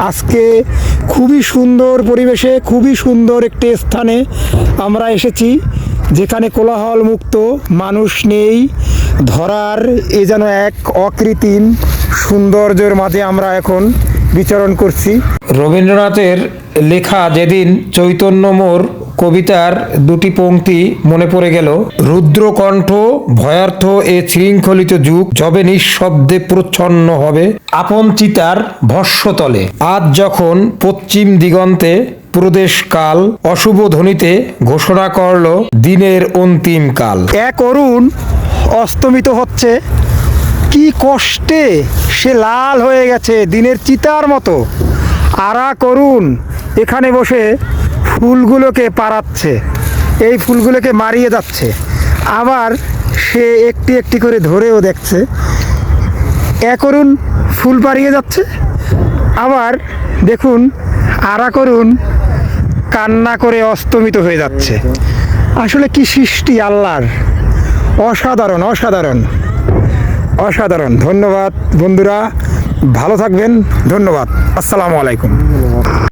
আজকে খুবই সুন্দর পরিবেশে, খুবই সুন্দর একটি স্থানে আমরা এসেছি, যেখানে কোলাহল মুক্ত, মানুষ নেই, ধরার এ যেন এক অকৃত্রিম সৌন্দর্যের মাঝে আমরা এখন বিচরণ করছি। রবীন্দ্রনাথের লেখা যেদিন চৈতন্য মোর কবিতার দুটি পংক্তি মনে পড়ে গেল। রুদ্রকণ্ঠ ভয়ার্থ এ শৃঙ্খলিত যুগ যবে নিঃশব্দে প্রচ্ছন্ন হবে আপন চিতার ভস্যতলে। আজ যখন পশ্চিম দিগন্তে প্রদেশ কাল অশুভ ধ্বনিতে ঘোষণা করল দিনের অন্তিম কাল। এক অরুণ অস্তমিত হচ্ছে, কি কষ্টে সে লাল হয়ে গেছে দিনের চিতার মতো। আরা করুন এখানে বসে ফুলগুলোকে পাড়াচ্ছে, এই ফুলগুলোকে মারিয়ে যাচ্ছে, আবার সে একটি একটি করে ধরেও দেখছে। এক অরুণ ফুল পাড়িয়ে যাচ্ছে, আবার দেখুন আরা করুণ কান্না করে অস্তমিত হয়ে যাচ্ছে। আসলে কি সৃষ্টি আল্লাহর, অসাধারণ অসাধারণ অসাধারণ। ধন্যবাদ বন্ধুরা, ভালো থাকবেন, ধন্যবাদ, আসসালামু আলাইকুম।